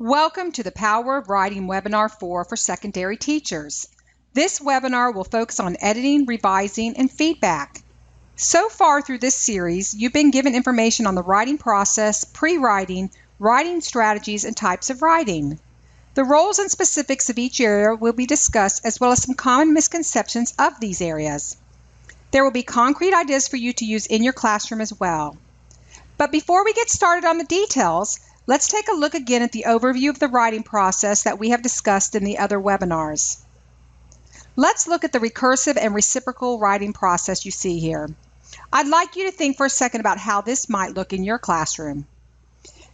Welcome to the Power of Writing Webinar 4 for secondary teachers. This webinar will focus on editing, revising, and feedback. So far through this series, you've been given information on the writing process, pre-writing, writing strategies, and types of writing. The roles and specifics of each area will be discussed, as well as some common misconceptions of these areas. There will be concrete ideas for you to use in your classroom as well. But before we get started on the details, let's take a look again at the overview of the writing process that we have discussed in the other webinars. Let's look at the recursive and reciprocal writing process you see here. I'd like you to think for a second about how this might look in your classroom.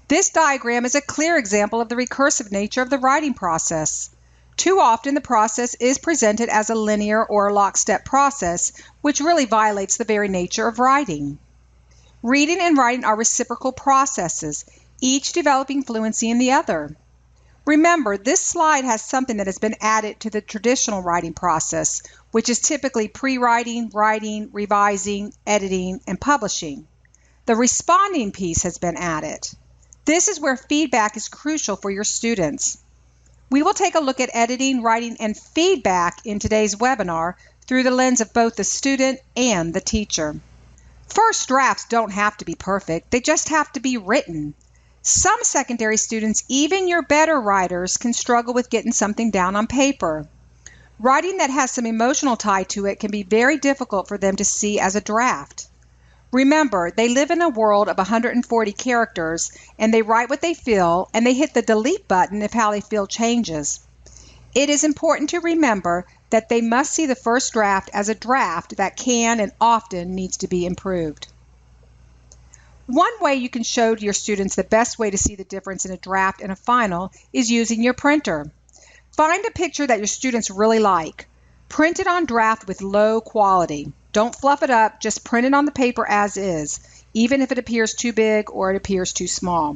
This diagram is a clear example of the recursive nature of the writing process. Too often the process is presented as a linear or lockstep process, which really violates the very nature of writing. Reading and writing are reciprocal processes, each developing fluency in the other. Remember, this slide has something that has been added to the traditional writing process, which is typically pre-writing, writing, revising, editing, and publishing. The responding piece has been added. This is where feedback is crucial for your students. We will take a look at editing, writing, and feedback in today's webinar through the lens of both the student and the teacher. First drafts don't have to be perfect, they just have to be written. Some secondary students, even your better writers, can struggle with getting something down on paper. Writing that has some emotional tie to it can be very difficult for them to see as a draft. Remember, they live in a world of 140 characters, and they write what they feel, and they hit the delete button if how they feel changes. It is important to remember that they must see the first draft as a draft that can and often needs to be improved. One way you can show to your students the best way to see the difference in a draft and a final is using your printer. Find a picture that your students really like. Print it on draft with low quality. Don't fluff it up, just print it on the paper as is, even if it appears too big or it appears too small.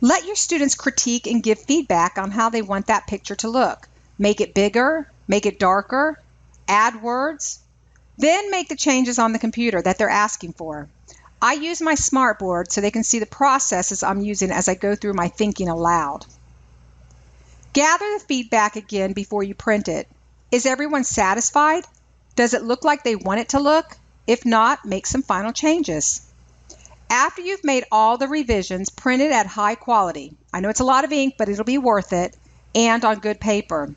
Let your students critique and give feedback on how they want that picture to look. Make it bigger, make it darker, add words, then make the changes on the computer that they're asking for. I use my smartboard so they can see the processes I'm using as I go through my thinking aloud. Gather the feedback again before you print it. Is everyone satisfied? Does it look like they want it to look? If not, make some final changes. After you've made all the revisions, print it at high quality. I know it's a lot of ink, but it'll be worth it, and on good paper.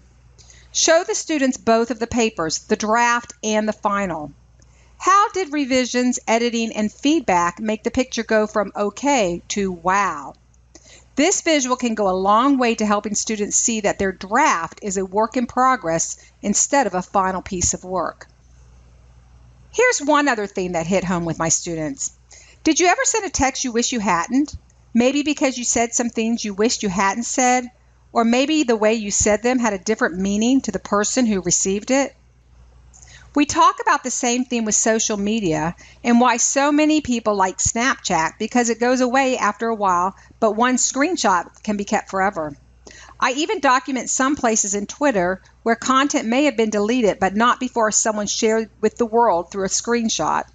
Show the students both of the papers, the draft and the final. How did revisions, editing, and feedback make the picture go from okay to wow? This visual can go a long way to helping students see that their draft is a work in progress instead of a final piece of work. Here's one other thing that hit home with my students. Did you ever send a text you wish you hadn't? Maybe because you said some things you wished you hadn't said, or maybe the way you said them had a different meaning to the person who received it. We talk about the same thing with social media and why so many people like Snapchat because it goes away after a while, but one screenshot can be kept forever. I even document some places in Twitter where content may have been deleted, but not before someone shared with the world through a screenshot.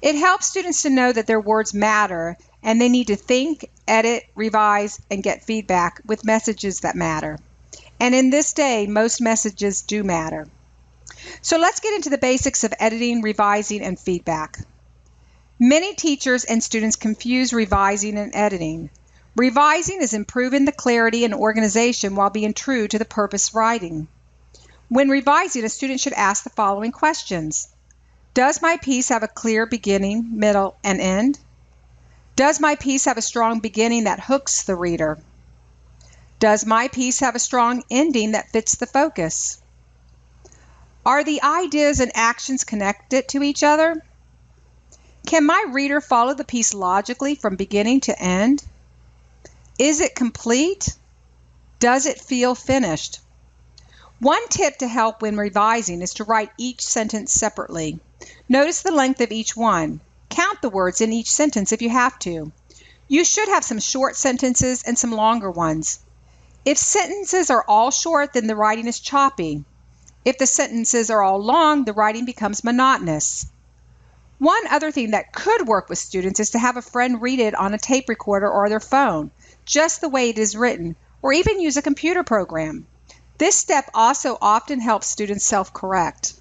It helps students to know that their words matter and they need to think, edit, revise, and get feedback with messages that matter. And in this day, most messages do matter. So let's get into the basics of editing, revising, and feedback. Many teachers and students confuse revising and editing. Revising is improving the clarity and organization while being true to the purpose writing. When revising, a student should ask the following questions. Does my piece have a clear beginning, middle, and end? Does my piece have a strong beginning that hooks the reader? Does my piece have a strong ending that fits the focus? Are the ideas and actions connected to each other? Can my reader follow the piece logically from beginning to end? Is it complete? Does it feel finished? One tip to help when revising is to write each sentence separately. Notice the length of each one. Count the words in each sentence if you have to. You should have some short sentences and some longer ones. If sentences are all short, then the writing is choppy. If the sentences are all long, the writing becomes monotonous. One other thing that could work with students is to have a friend read it on a tape recorder or their phone, just the way it is written, or even use a computer program. This step also often helps students self-correct.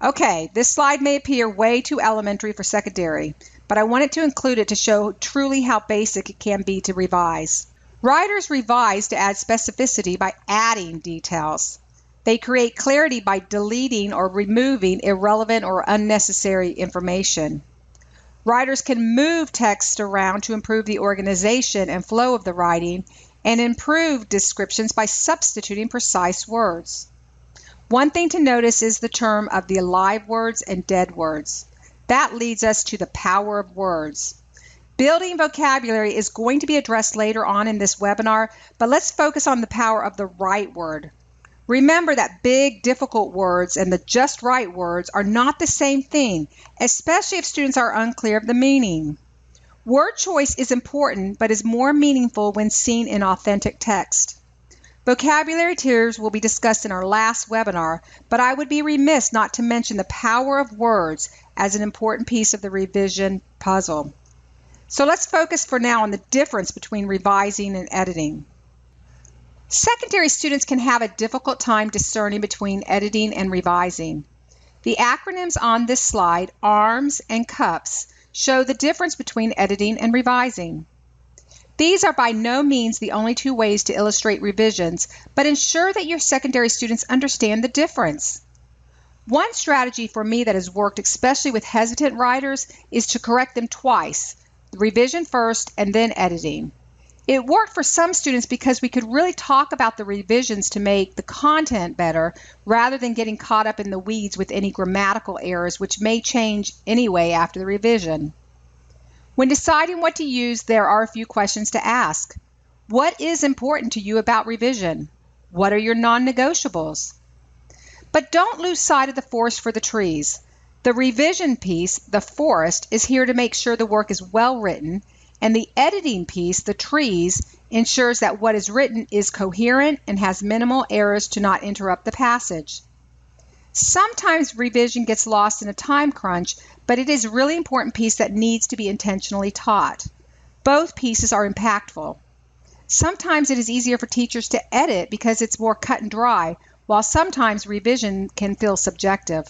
Okay, this slide may appear way too elementary for secondary, but I wanted to include it to show truly how basic it can be to revise. Writers revise to add specificity by adding details. They create clarity by deleting or removing irrelevant or unnecessary information. Writers can move text around to improve the organization and flow of the writing and improve descriptions by substituting precise words. One thing to notice is the term of the alive words and dead words. That leads us to the power of words. Building vocabulary is going to be addressed later on in this webinar, but let's focus on the power of the right word. Remember that big, difficult words and the just right words are not the same thing, especially if students are unclear of the meaning. Word choice is important, but is more meaningful when seen in authentic text. Vocabulary tiers will be discussed in our last webinar, but I would be remiss not to mention the power of words as an important piece of the revision puzzle. So let's focus for now on the difference between revising and editing. Secondary students can have a difficult time discerning between editing and revising. The acronyms on this slide, ARMS and CUPS, show the difference between editing and revising. These are by no means the only two ways to illustrate revisions, but ensure that your secondary students understand the difference. One strategy for me that has worked especially with hesitant writers is to correct them twice, revision first and then editing. It worked for some students because we could really talk about the revisions to make the content better rather than getting caught up in the weeds with any grammatical errors which may change anyway after the revision. When deciding what to use, there are a few questions to ask. What is important to you about revision? What are your non-negotiables? But don't lose sight of the forest for the trees. The revision piece, the forest, is here to make sure the work is well written, and the editing piece, the trees, ensures that what is written is coherent and has minimal errors to not interrupt the passage. Sometimes revision gets lost in a time crunch, but it is a really important piece that needs to be intentionally taught. Both pieces are impactful. Sometimes it is easier for teachers to edit because it's more cut and dry, while sometimes revision can feel subjective.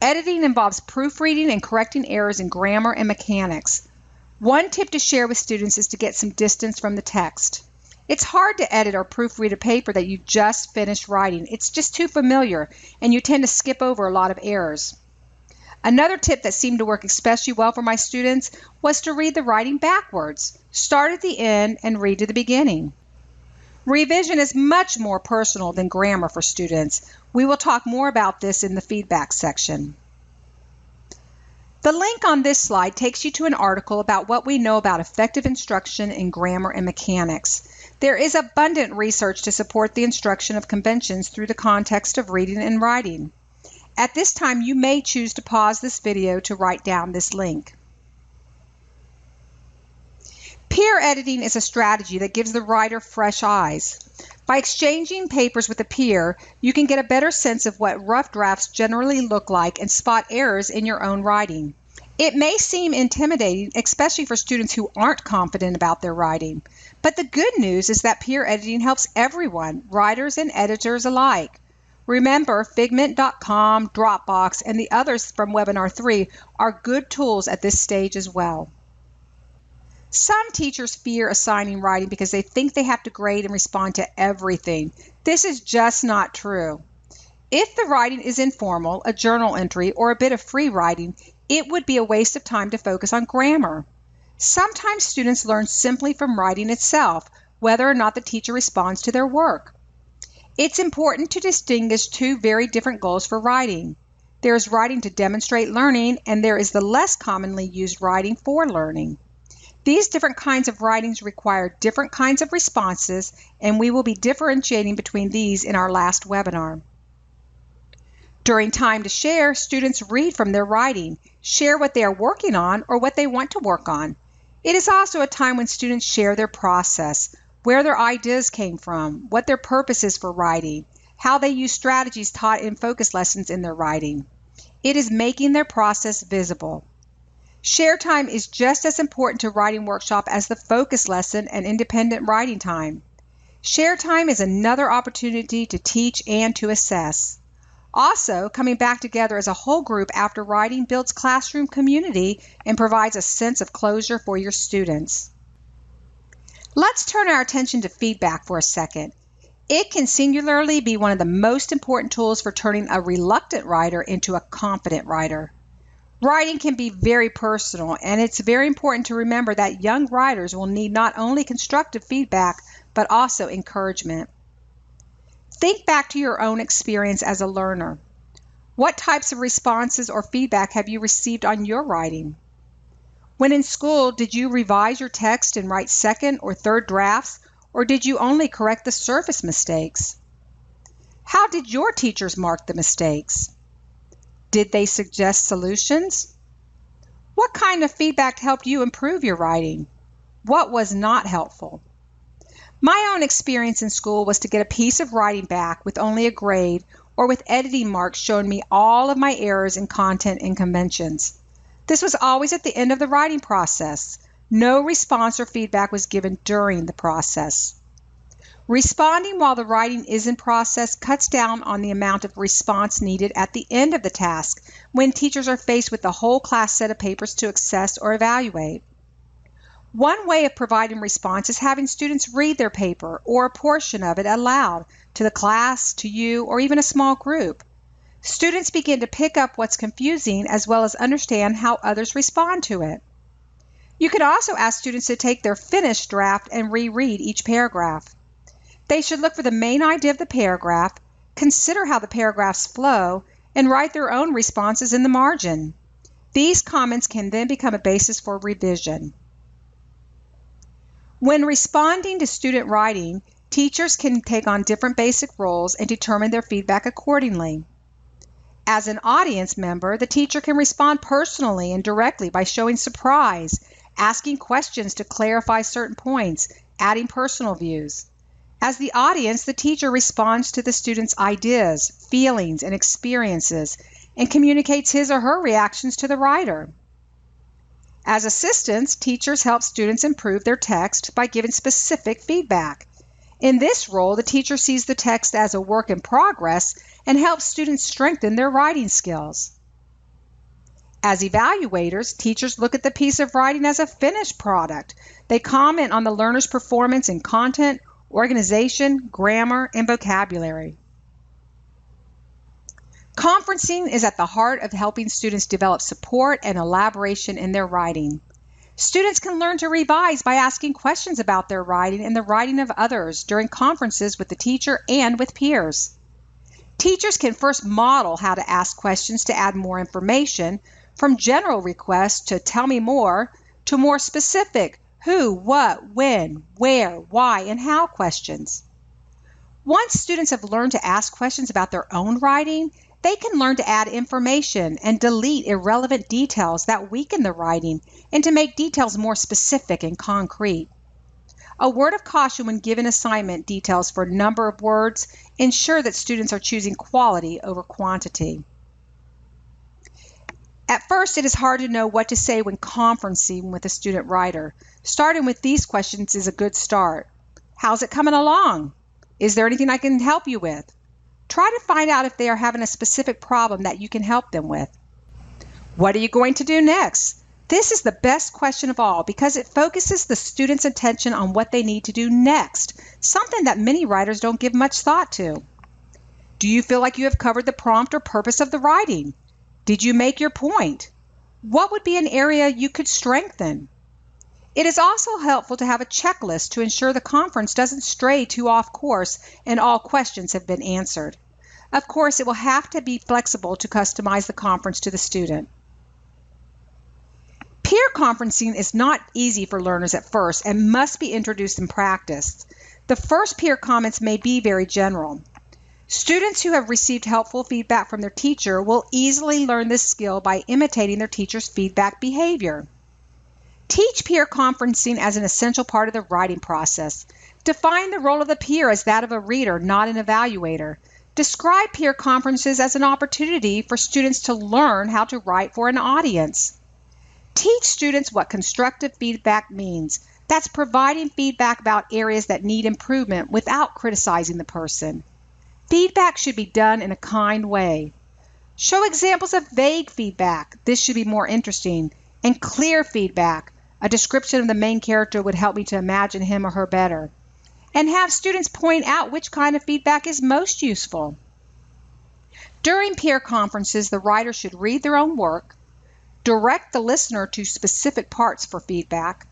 Editing involves proofreading and correcting errors in grammar and mechanics. One tip to share with students is to get some distance from the text. It's hard to edit or proofread a paper that you just finished writing. It's just too familiar, and you tend to skip over a lot of errors. Another tip that seemed to work especially well for my students was to read the writing backwards. Start at the end and read to the beginning. Revision is much more personal than grammar for students. We will talk more about this in the feedback section. The link on this slide takes you to an article about what we know about effective instruction in grammar and mechanics. There is abundant research to support the instruction of conventions through the context of reading and writing. At this time, you may choose to pause this video to write down this link. Peer editing is a strategy that gives the writer fresh eyes. By exchanging papers with a peer, you can get a better sense of what rough drafts generally look like and spot errors in your own writing. It may seem intimidating, especially for students who aren't confident about their writing. But the good news is that peer editing helps everyone, writers and editors alike. Remember, Figment.com, Dropbox, and the others from Webinar 3 are good tools at this stage as well. Some teachers fear assigning writing because they think they have to grade and respond to everything. This is just not true. If the writing is informal, a journal entry, or a bit of free writing, it would be a waste of time to focus on grammar. Sometimes students learn simply from writing itself, whether or not the teacher responds to their work. It's important to distinguish two very different goals for writing. There is writing to demonstrate learning, and there is the less commonly used writing for learning. These different kinds of writings require different kinds of responses, and we will be differentiating between these in our last webinar. During time to share, students read from their writing, share what they are working on or what they want to work on. It is also a time when students share their process, where their ideas came from, what their purpose is for writing, how they use strategies taught in focus lessons in their writing. It is making their process visible. Share time is just as important to writing workshop as the focus lesson and independent writing time. Share time is another opportunity to teach and to assess. Also, coming back together as a whole group after writing builds classroom community and provides a sense of closure for your students. Let's turn our attention to feedback for a second. It can singularly be one of the most important tools for turning a reluctant writer into a confident writer. Writing can be very personal, and it's very important to remember that young writers will need not only constructive feedback, but also encouragement. Think back to your own experience as a learner. What types of responses or feedback have you received on your writing? When in school, did you revise your text and write second or third drafts, or did you only correct the surface mistakes? How did your teachers mark the mistakes? Did they suggest solutions? What kind of feedback helped you improve your writing? What was not helpful? My own experience in school was to get a piece of writing back with only a grade or with editing marks showing me all of my errors in content and conventions. This was always at the end of the writing process. No response or feedback was given during the process. Responding while the writing is in process cuts down on the amount of response needed at the end of the task when teachers are faced with the whole class set of papers to assess or evaluate. One way of providing response is having students read their paper or a portion of it aloud to the class, to you, or even a small group. Students begin to pick up what's confusing as well as understand how others respond to it. You could also ask students to take their finished draft and reread each paragraph. They should look for the main idea of the paragraph, consider how the paragraphs flow, and write their own responses in the margin. These comments can then become a basis for revision. When responding to student writing, teachers can take on different basic roles and determine their feedback accordingly. As an audience member, the teacher can respond personally and directly by showing surprise, asking questions to clarify certain points, adding personal views. As the audience, the teacher responds to the student's ideas, feelings, and experiences, and communicates his or her reactions to the writer. As assistants, teachers help students improve their text by giving specific feedback. In this role, the teacher sees the text as a work in progress and helps students strengthen their writing skills. As evaluators, teachers look at the piece of writing as a finished product. They comment on the learner's performance in content, organization, grammar, and vocabulary. Conferencing is at the heart of helping students develop support and elaboration in their writing. Students can learn to revise by asking questions about their writing and the writing of others during conferences with the teacher and with peers. Teachers can first model how to ask questions to add more information, from general requests to tell me more, to more specific who, what, when, where, why, and how questions. Once students have learned to ask questions about their own writing, they can learn to add information and delete irrelevant details that weaken the writing and to make details more specific and concrete. A word of caution when given assignment details for number of words, ensure that students are choosing quality over quantity. At first, it is hard to know what to say when conferencing with a student writer. Starting with these questions is a good start. How's it coming along? Is there anything I can help you with? Try to find out if they are having a specific problem that you can help them with. What are you going to do next? This is the best question of all because it focuses the student's attention on what they need to do next, something that many writers don't give much thought to. Do you feel like you have covered the prompt or purpose of the writing? Did you make your point? What would be an area you could strengthen? It is also helpful to have a checklist to ensure the conference doesn't stray too off course and all questions have been answered. Of course, it will have to be flexible to customize the conference to the student. Peer conferencing is not easy for learners at first and must be introduced and practiced. The first peer comments may be very general. Students who have received helpful feedback from their teacher will easily learn this skill by imitating their teacher's feedback behavior. Teach peer conferencing as an essential part of the writing process. Define the role of the peer as that of a reader, not an evaluator. Describe peer conferences as an opportunity for students to learn how to write for an audience. Teach students what constructive feedback means. That's providing feedback about areas that need improvement without criticizing the person. Feedback should be done in a kind way. Show examples of vague feedback. This should be more interesting. And clear feedback. A description of the main character would help me to imagine him or her better. And have students point out which kind of feedback is most useful. During peer conferences, the writer should read their own work, direct the listener to specific parts for feedback,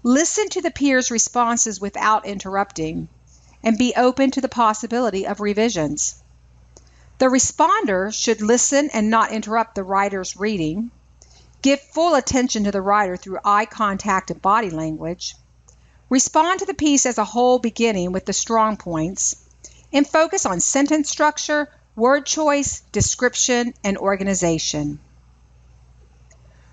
listen to the peers' responses without interrupting, and be open to the possibility of revisions. The responder should listen and not interrupt the writer's reading, give full attention to the writer through eye contact and body language, respond to the piece as a whole beginning with the strong points, and focus on sentence structure, word choice, description, and organization.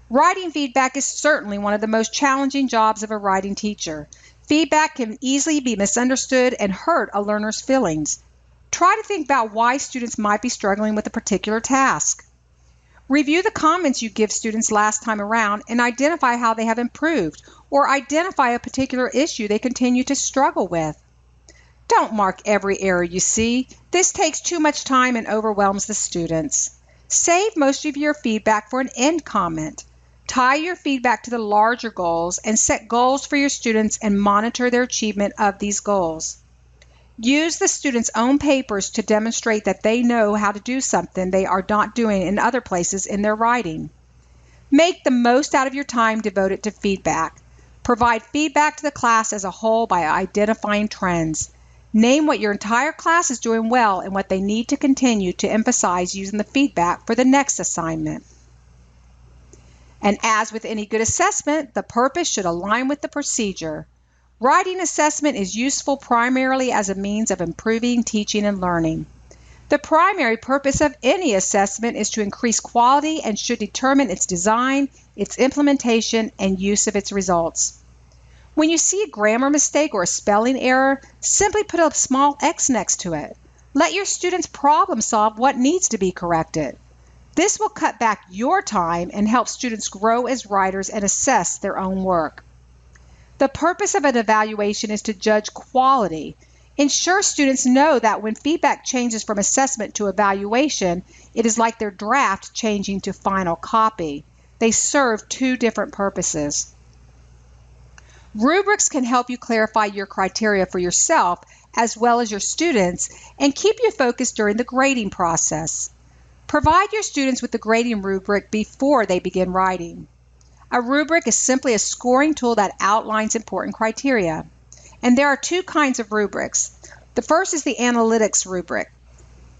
Writing feedback is certainly one of the most challenging jobs of a writing teacher. Feedback can easily be misunderstood and hurt a learner's feelings. Try to think about why students might be struggling with a particular task. Review the comments you give students last time around and identify how they have improved, or identify a particular issue they continue to struggle with. Don't mark every error you see. This takes too much time and overwhelms the students. Save most of your feedback for an end comment. Tie your feedback to the larger goals and set goals for your students and monitor their achievement of these goals. Use the students' own papers to demonstrate that they know how to do something they are not doing in other places in their writing. Make the most out of your time devoted to feedback. Provide feedback to the class as a whole by identifying trends. Name what your entire class is doing well and what they need to continue to emphasize using the feedback for the next assignment. And as with any good assessment, the purpose should align with the procedure. Writing assessment is useful primarily as a means of improving teaching and learning. The primary purpose of any assessment is to increase quality and should determine its design, its implementation, and use of its results. When you see a grammar mistake or a spelling error, simply put a small X next to it. Let your students problem solve what needs to be corrected. This will cut back your time and help students grow as writers and assess their own work. The purpose of an evaluation is to judge quality. Ensure students know that when feedback changes from assessment to evaluation, it is like their draft changing to final copy. They serve two different purposes. Rubrics can help you clarify your criteria for yourself as well as your students and keep you focused during the grading process. Provide your students with the grading rubric before they begin writing. A rubric is simply a scoring tool that outlines important criteria. And there are two kinds of rubrics. The first is the analytics rubric.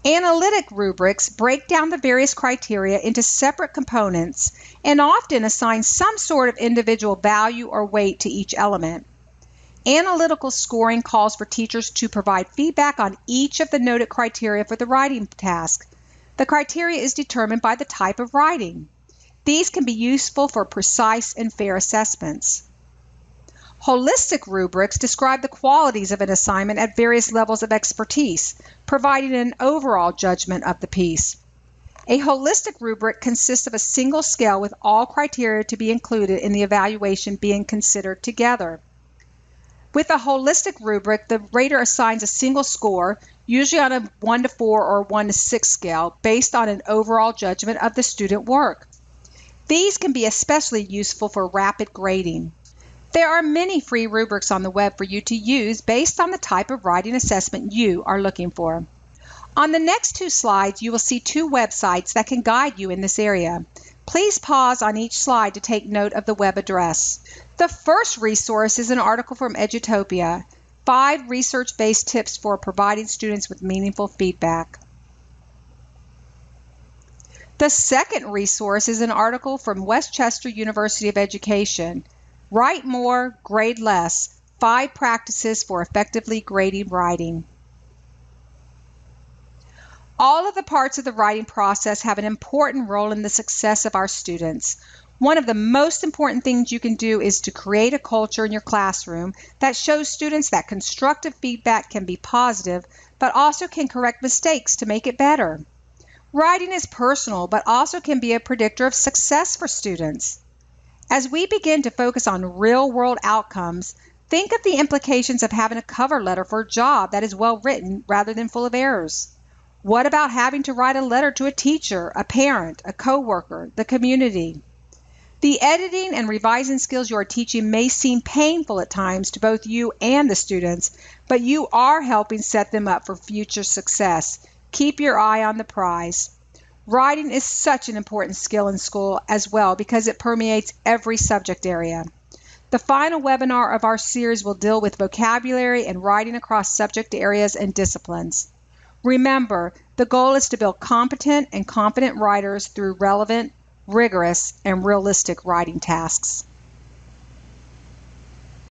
Analytic rubrics break down the various criteria into separate components and often assign some sort of individual value or weight to each element. Analytical scoring calls for teachers to provide feedback on each of the noted criteria for the writing task. The criteria is determined by the type of writing. These can be useful for precise and fair assessments. Holistic rubrics describe the qualities of an assignment at various levels of expertise, providing an overall judgment of the piece. A holistic rubric consists of a single scale with all criteria to be included in the evaluation being considered together. With a holistic rubric, the rater assigns a single score, usually on a 1 to 4 or 1 to 6 scale, based on an overall judgment of the student work. These can be especially useful for rapid grading. There are many free rubrics on the web for you to use based on the type of writing assessment you are looking for. On the next two slides, you will see two websites that can guide you in this area. Please pause on each slide to take note of the web address. The first resource is an article from Edutopia, 5 research-based tips for providing students with meaningful feedback. The second resource is an article from West Chester University of Education, Write More, Grade Less, 5 Practices for Effectively Grading Writing. All of the parts of the writing process have an important role in the success of our students. One of the most important things you can do is to create a culture in your classroom that shows students that constructive feedback can be positive, but also can correct mistakes to make it better. Writing is personal, but also can be a predictor of success for students. As we begin to focus on real-world outcomes, think of the implications of having a cover letter for a job that is well written rather than full of errors. What about having to write a letter to a teacher, a parent, a coworker, the community? The editing and revising skills you are teaching may seem painful at times to both you and the students, but you are helping set them up for future success. Keep your eye on the prize. Writing is such an important skill in school as well because it permeates every subject area. The final webinar of our series will deal with vocabulary and writing across subject areas and disciplines. Remember, the goal is to build competent and confident writers through relevant, rigorous, and realistic writing tasks.